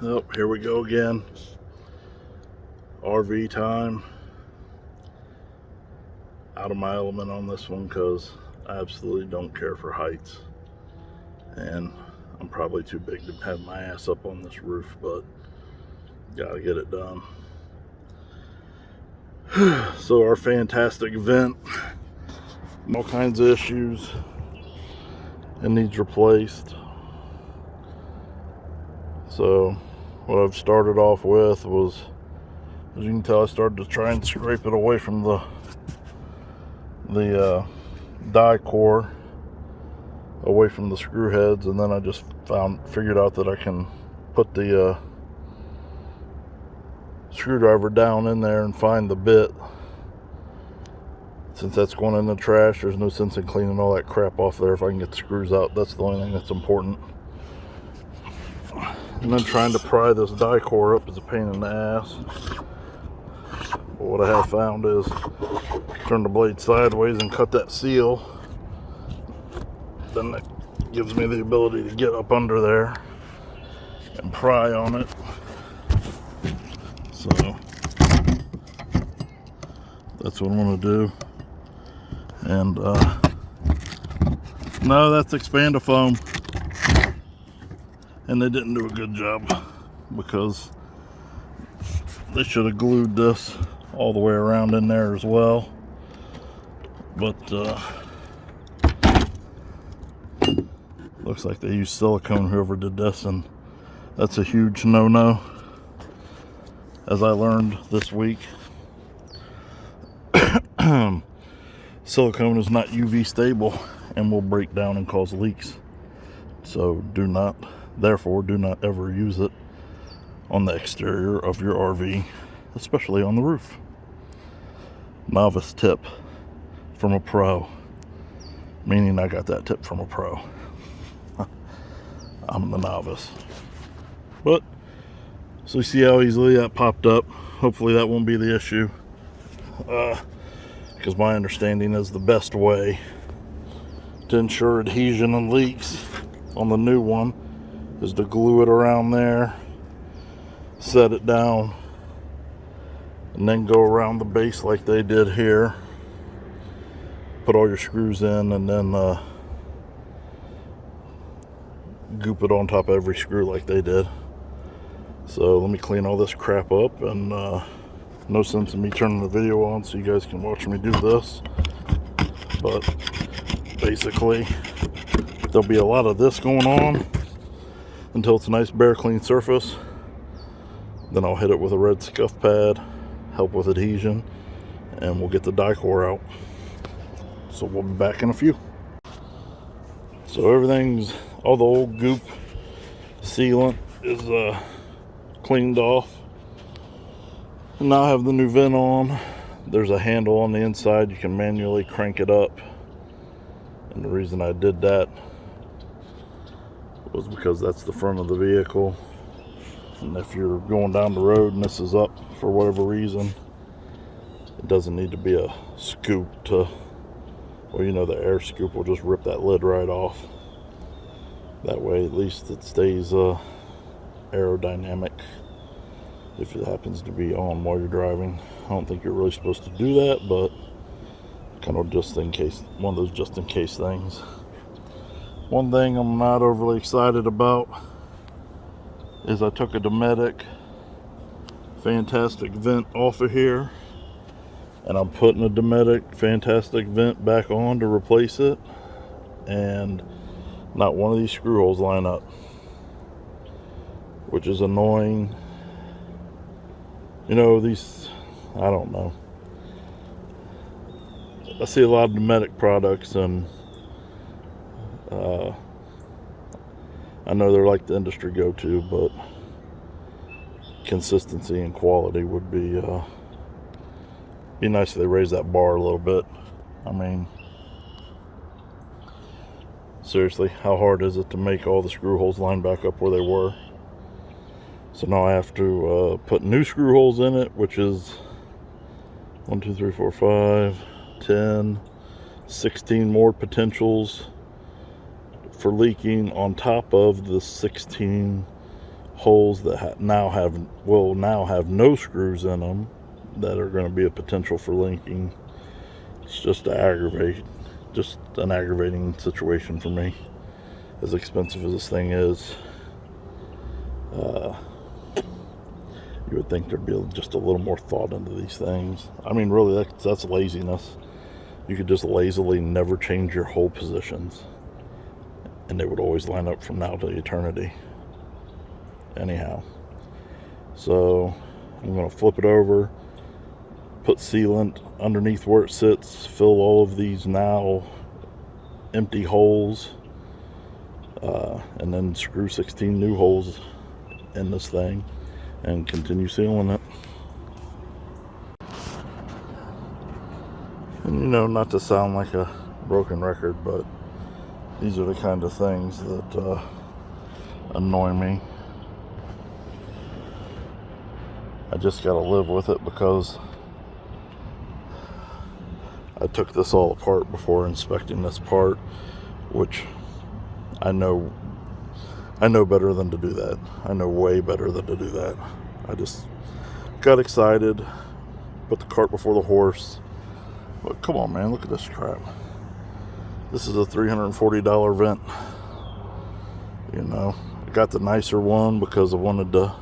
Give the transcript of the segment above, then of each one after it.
Oh, here we go again. RV time. Out of my element on this one because I absolutely don't care for heights. And I'm probably too big to have my ass up on this roof, but gotta get it done. So our fantastic vent, all kinds of issues. It needs replaced. So what I've started off with was, as you can tell, I started to try and scrape it away from the die core, away from the screw heads, and then I just figured out that I can put the screwdriver down in there and find the bit. Since that's going in the trash, there's no sense in cleaning all that crap off there. If I can get the screws out, that's the only thing that's important. And then trying to pry this die core up is a pain in the ass. But what I have found is turn the blade sideways and cut that seal. Then that gives me the ability to get up under there and pry on it. So that's what I'm going to do. And no, that's Expandafoam. And they didn't do a good job because they should have glued this all the way around in there as well. But looks like they used silicone, whoever did this, and that's a huge no-no, as I learned this week. Silicone is not UV stable and will break down and cause leaks. So therefore do not ever use it on the exterior of your RV, especially on the roof. Novice tip from a pro, meaning I got that tip from a pro. I'm the novice. But so you see how easily that popped up. Hopefully that won't be the issue, because my understanding is the best way to ensure adhesion and leaks on the new one is to glue it around there, set it down, and then go around the base like they did here. Put all your screws in and then goop it on top of every screw like they did. So let me clean all this crap up, and no sense in me turning the video on so you guys can watch me do this. But basically there'll be a lot of this going on until it's a nice bare clean surface. Then I'll hit it with a red scuff pad, help with adhesion, and we'll get the die core out. So we'll be back in a few. So all the old goop sealant is cleaned off. And now I have the new vent on. There's a handle on the inside, you can manually crank it up. And the reason I did that was because that's the front of the vehicle. And if you're going down the road and this is up for whatever reason, it doesn't need to be a scoop to, well, you know, the air scoop will just rip that lid right off. That way at least it stays aerodynamic if it happens to be on while you're driving. I don't think you're really supposed to do that, but kind of just in case, one of those just in case things. One thing I'm not overly excited about is I took a Dometic Fantastic Vent off of here, and I'm putting a Dometic Fantastic Vent back on to replace it, and not one of these screw holes line up, which is annoying. You know, these, I don't know. I see a lot of Dometic products, and I know they're like the industry go-to, but consistency and quality would be nice if they raise that bar a little bit. I mean, seriously, how hard is it to make all the screw holes line back up where they were? So now I have to put new screw holes in it, which is 1, 2, 3, 4, 5, 10, 16 more potentials for leaking on top of the 16 holes that will now have no screws in them that are going to be a potential for linking. It's just an aggravating situation for me. As expensive as this thing is, you would think there'd be just a little more thought into these things. I mean, really, that's laziness. You could just lazily never change your hole positions, and they would always line up from now to eternity. Anyhow, so I'm going to flip it over, put sealant underneath where it sits, fill all of these now empty holes, and then screw 16 new holes in this thing and continue sealing it. And you know, not to sound like a broken record, but these are the kind of things that annoy me. I just gotta live with it because I took this all apart before inspecting this part, which I know better than to do that. I know way better than to do that. I just got excited, put the cart before the horse. But come on, man, look at this crap. This is a $340 vent. You know, I got the nicer one because I wanted to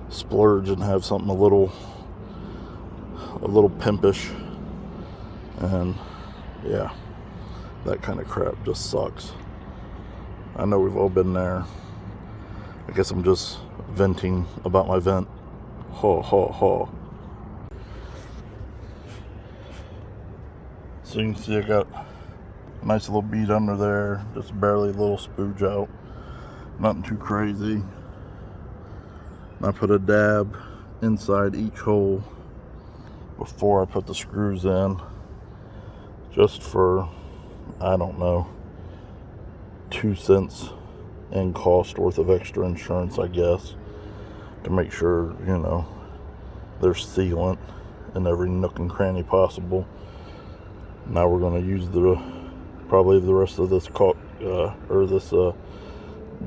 splurge and have something a little pimpish. And yeah, that kind of crap just sucks. I know we've all been there. I guess I'm just venting about my vent. Ha ha ha. So you can see I got a nice little bead under there, just barely a little spooge out. Nothing too crazy. And I put a dab inside each hole before I put the screws in, just for, I don't know, 2 cents in cost worth of extra insurance, I guess, to make sure, you know, there's sealant in every nook and cranny possible. Now we're going to use probably the rest of this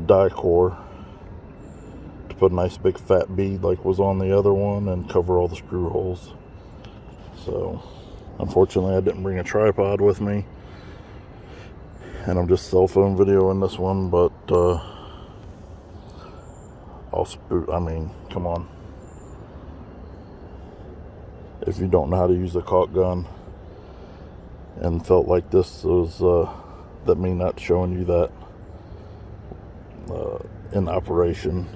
die core to put a nice big fat bead like was on the other one and cover all the screw holes. So unfortunately I didn't bring a tripod with me, and I'm just cell phone videoing this one, but I mean, come on. If you don't know how to use a caulk gun and felt like this was that me not showing you that in operation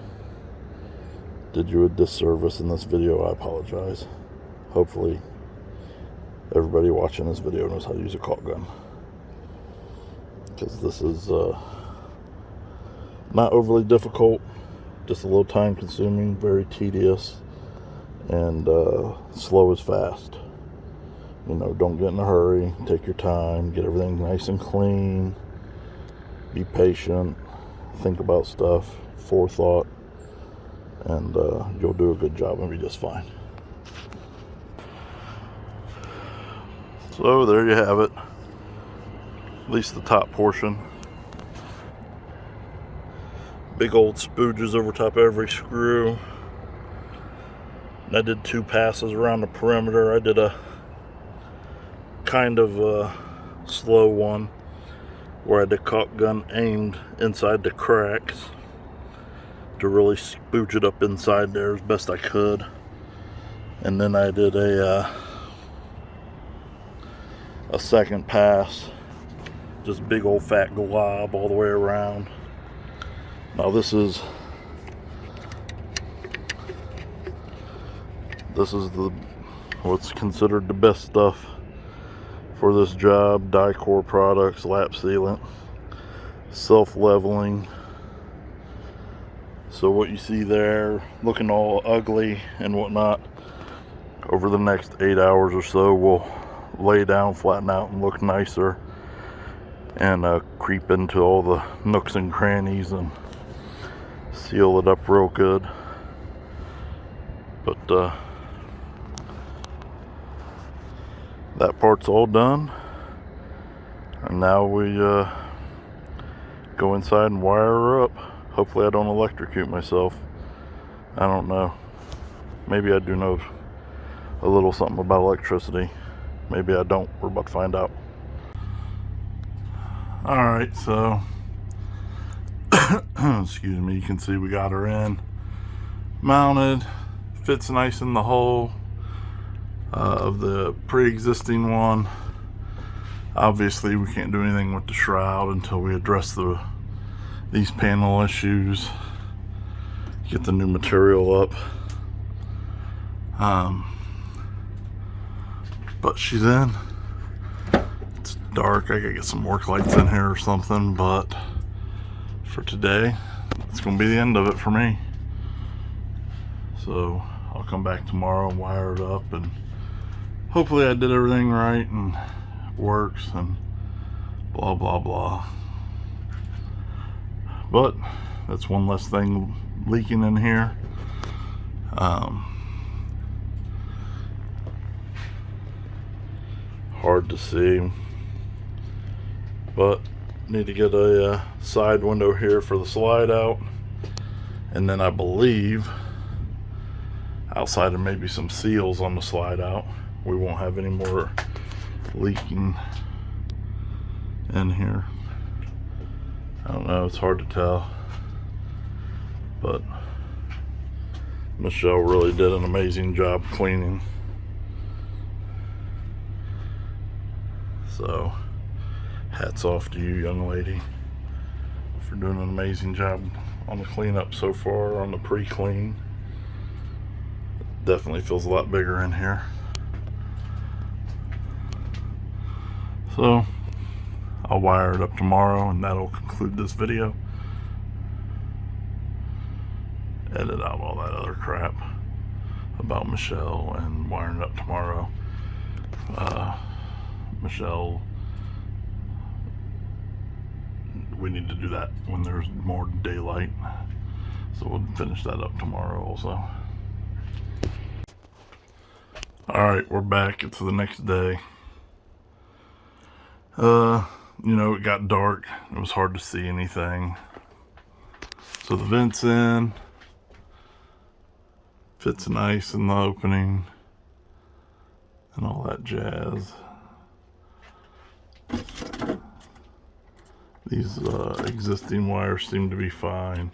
did you a disservice in this video, I apologize. Hopefully everybody watching this video knows how to use a caulk gun, because this is not overly difficult, just a little time consuming, very tedious, and slow is fast. You know, don't get in a hurry, take your time, get everything nice and clean, be patient, think about stuff, forethought, and you'll do a good job and be just fine. So there you have it, at least the top portion. Big old spooges over top of every screw. And I did 2 passes around the perimeter. I did a kind of a slow one where I had the caulk gun aimed inside the cracks to really spooge it up inside there as best I could. And then I did a second pass, just big old fat glob all the way around. Now this is what's considered the best stuff for this job: die core products, lap sealant, self-leveling. So what you see there looking all ugly and whatnot, over the next 8 hours or so will lay down, flatten out, and look nicer, and creep into all the nooks and crannies and seal it up real good. But that part's all done, and now we go inside and wire her up. Hopefully I don't electrocute myself. I don't know. Maybe I do know a little something about electricity. Maybe I don't. We're about to find out. Alright, so excuse me, you can see we got her in, mounted, fits nice in the hole of the pre-existing one. Obviously we can't do anything with the shroud until we address these panel issues, get the new material up. But she's in. It's dark. I gotta get some work lights in here or something, but for today it's gonna be the end of it for me. So I'll come back tomorrow and wire it up, and hopefully I did everything right and works and blah blah blah. But that's one less thing leaking in here. Hard to see, but need to get a side window here for the slide out, and then I believe outside of maybe some seals on the slide out, we won't have any more leaking in here. I don't know, it's hard to tell, but Michelle really did an amazing job cleaning. So hats off to you, young lady, for doing an amazing job on the cleanup so far, on the pre-clean. Definitely feels a lot bigger in here. So I'll wire it up tomorrow, and that'll conclude this video. Edit out all that other crap about Michelle and wiring it up tomorrow. Michelle, we need to do that when there's more daylight, so we'll finish that up tomorrow also. Alright, we're back. It's the next day. You know, it got dark. It was hard to see anything. So the vent's in. Fits nice in the opening and all that jazz. These existing wires seem to be fine.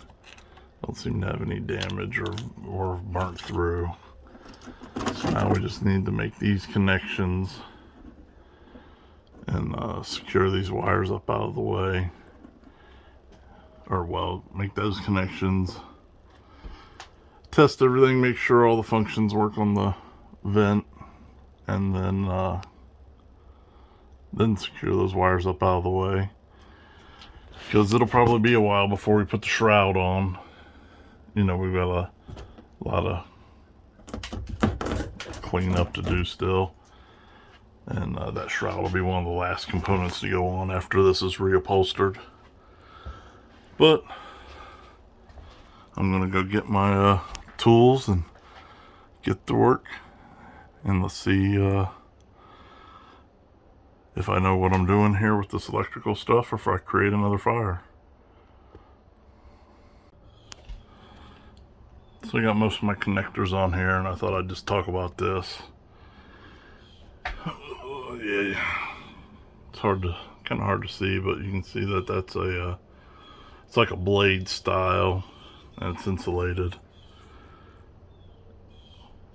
Don't seem to have any damage or burnt through. So now we just need to make these connections and secure these wires up out of the way. Or, well, make those connections. Test everything, make sure all the functions work on the vent, and then secure those wires up out of the way, because it'll probably be a while before we put the shroud on. You know, we've got a lot of cleanup to do still, and that shroud will be one of the last components to go on after this is reupholstered. But I'm gonna go get my tools and get to work, and let's see if I know what I'm doing here with this electrical stuff, or if I create another fire. So I got most of my connectors on here, and I thought I'd just talk about this. Yeah, it's kind of hard to see, but you can see that that's it's like a blade style, and it's insulated.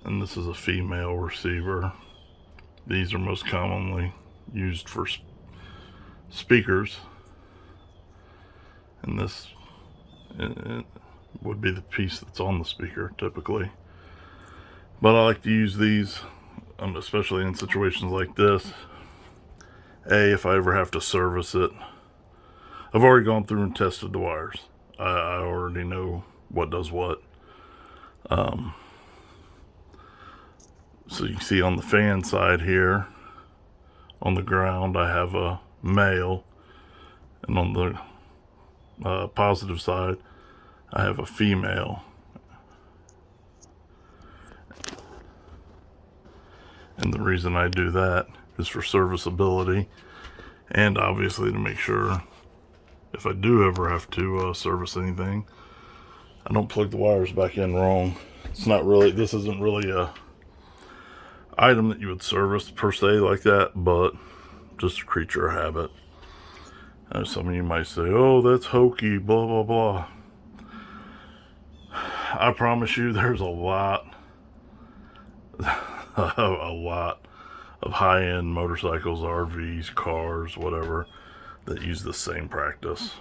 And this is a female receiver. These are most commonly used for speakers, and this it would be the piece that's on the speaker typically. But I like to use these, especially in situations like this. If I ever have to service it, I've already gone through and tested the wires. I already know what does what. So you can see on the fan side here, on the ground, I have a male, and on the positive side, I have a female. And the reason I do that is for serviceability, and obviously to make sure if I do ever have to service anything, I don't plug the wires back in wrong. It's not really, this isn't really a item that you would service per se like that, but just a creature of habit. Some of you might say, oh, that's hokey, blah, blah, blah. I promise you there's a lot of high-end motorcycles, RVs, cars, whatever, that use the same practice.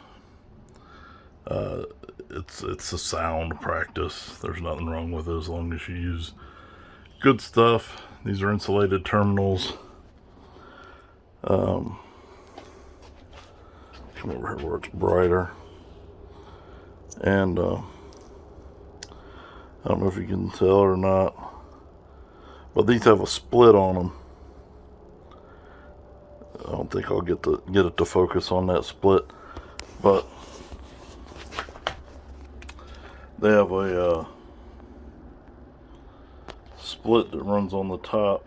It's a sound practice. There's nothing wrong with it as long as you use good stuff. These are insulated terminals. Come over here where it's brighter. And I don't know if you can tell or not, but these have a split on them. I don't think I'll get it to focus on that split, but they have a split that runs on the top.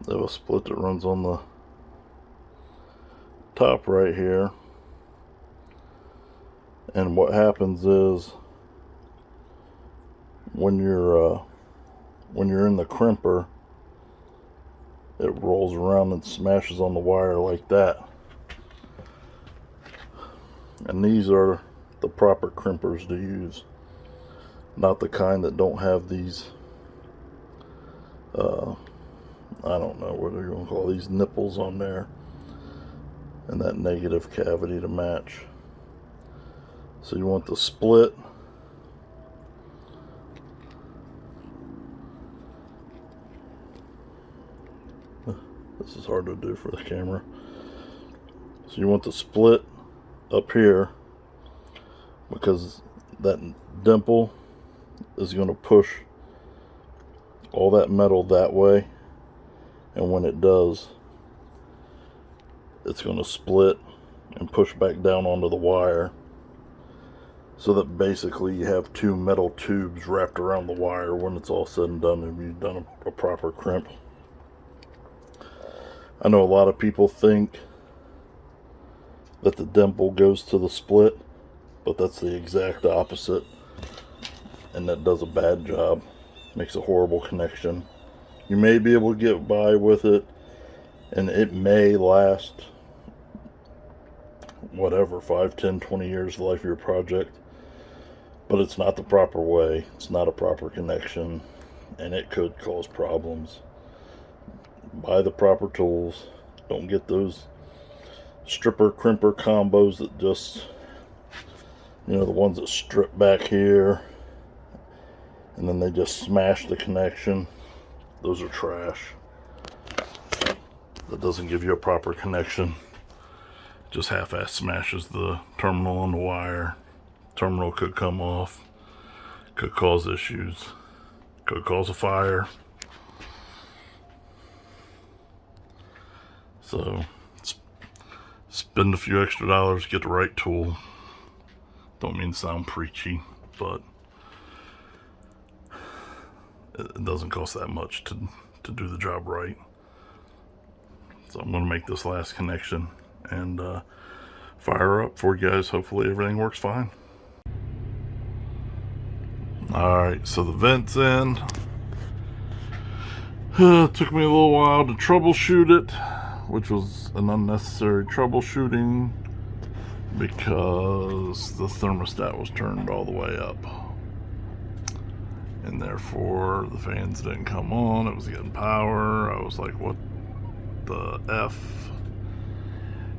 They have a split that runs on the top right here. And what happens is when you're in the crimper, it rolls around and smashes on the wire like that. And these are the proper crimpers to use, not the kind that don't have these I don't know what you're going to call these nipples on there and that negative cavity to match. So you want the split. This is hard to do for the camera. So you want the split up here because that dimple is going to push all that metal that way, and when it does, it's going to split and push back down onto the wire, so that basically you have two metal tubes wrapped around the wire when it's all said and done and you've done a proper crimp. I know a lot of people think that the dimple goes to the split, but that's the exact opposite, and that does a bad job. Makes a horrible connection. You may be able to get by with it, and it may last whatever, 5, 10, 20 years, the life of your project, but it's not the proper way. It's not a proper connection, and it could cause problems. Buy the proper tools. Don't get those stripper crimper combos that just, you know, the ones that strip back here and then they just smash the connection. Those are trash. That doesn't give you a proper connection. Just half-ass smashes the terminal on the wire. Terminal could come off, could cause issues, could cause a fire. So spend a few extra dollars, get the right tool. Don't mean to sound preachy, but it doesn't cost that much to do the job right. So I'm going to make this last connection and fire up for you guys. Hopefully everything works fine. Alright, so the vent's in. It took me a little while to troubleshoot it, which was an unnecessary troubleshooting because the thermostat was turned all the way up. And therefore the fans didn't come on. It was getting power. I was like, what the F?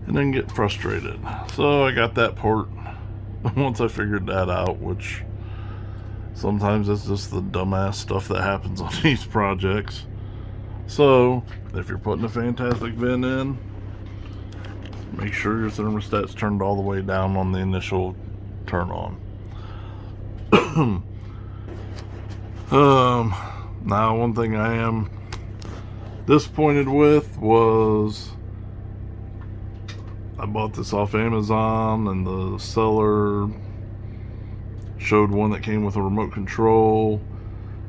And then get frustrated. So I got that part. Once I figured that out, which sometimes it's just the dumbass stuff that happens on these projects. So if you're putting a Fantastic Vent in, make sure your thermostat's turned all the way down on the initial turn on. Now one thing I am disappointed with was I bought this off Amazon and the seller showed one that came with a remote control,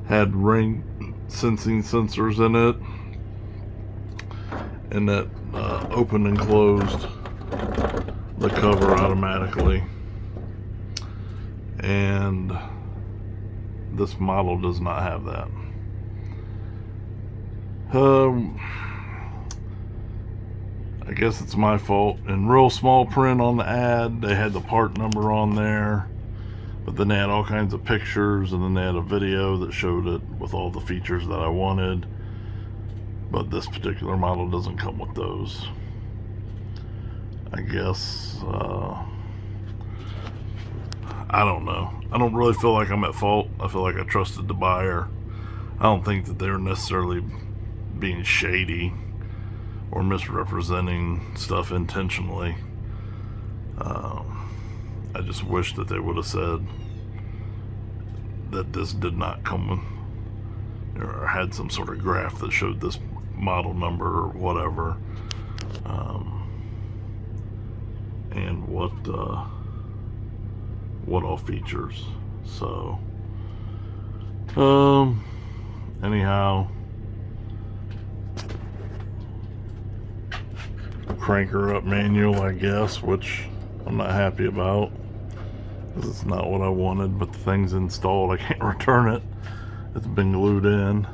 had rain sensing sensors in it, and that opened and closed the cover automatically, and this model does not have that. I guess it's my fault. In real small print on the ad, they had the part number on there, but then they had all kinds of pictures, and then they had a video that showed it with all the features that I wanted. But this particular model doesn't come with those. I guess, I don't know. I don't really feel like I'm at fault. I feel like I trusted the buyer. I don't think that they're necessarily being shady or misrepresenting stuff intentionally. I just wish that they would have said that this did not come with, or had some sort of graph that showed this model number or whatever, and what all features. So anyhow, cranker up manual, I guess, which I'm not happy about because it's not what I wanted, but the thing's installed. I can't return it. It's been glued in.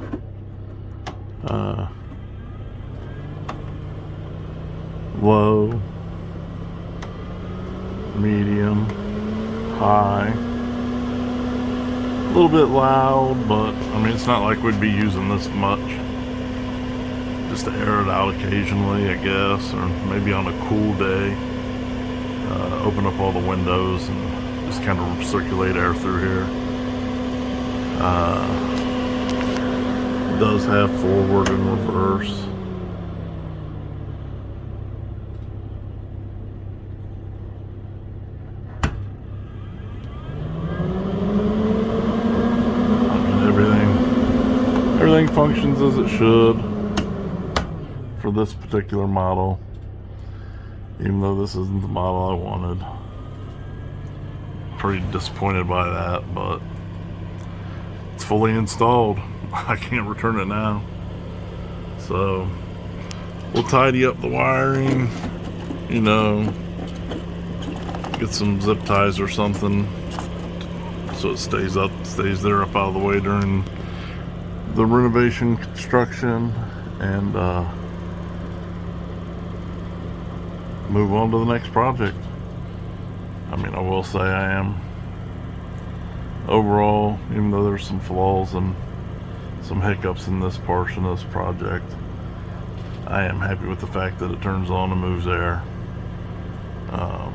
Low, medium, high, a little bit loud, but I mean, it's not like we'd be using this much. Just to air it out occasionally, I guess, or maybe on a cool day, open up all the windows and just kind of circulate air through here. Does have forward and reverse. I mean, everything functions as it should for this particular model, even though this isn't the model I wanted. Pretty disappointed by that, but it's fully installed. I can't return it now. So we'll tidy up the wiring, you know, get some zip ties or something so it stays there up out of the way during the renovation construction, and move on to the next project. I mean, I will say I am overall, even though there's some flaws and some hiccups in this portion of this project, I am happy with the fact that it turns on and moves air. I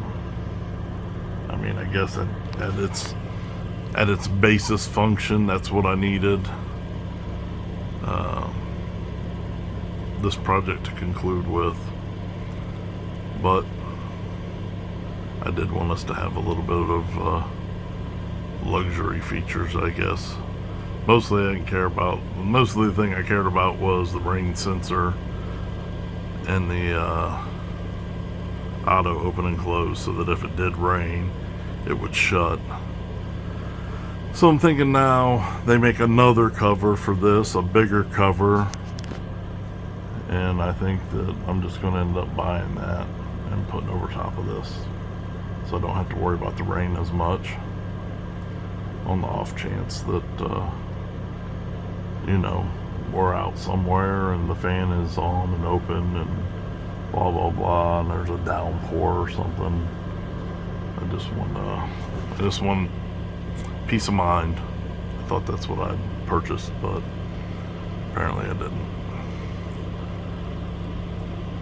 mean, I guess at its basis function, that's what I needed this project to conclude with. But I did want us to have a little bit of luxury features, I guess. Mostly the thing I cared about was the rain sensor and the auto open and close, so that if it did rain, it would shut. So I'm thinking now they make another cover for this, a bigger cover, and I think that I'm just going to end up buying that and putting over top of this, so I don't have to worry about the rain as much, on the off chance that you know, we're out somewhere and the fan is on and open and blah blah blah, and there's a downpour or something. I just want peace of mind. I thought that's what I'd purchased, but apparently I didn't.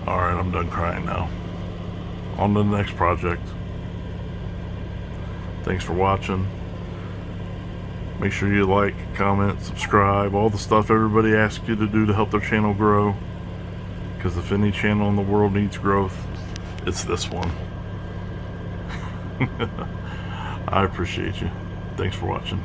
Alright, I'm done crying now. On to the next project. Thanks for watching. Make sure you like, comment, subscribe, all the stuff everybody asks you to do to help their channel grow. Because if any channel in the world needs growth, it's this one. I appreciate you. Thanks for watching.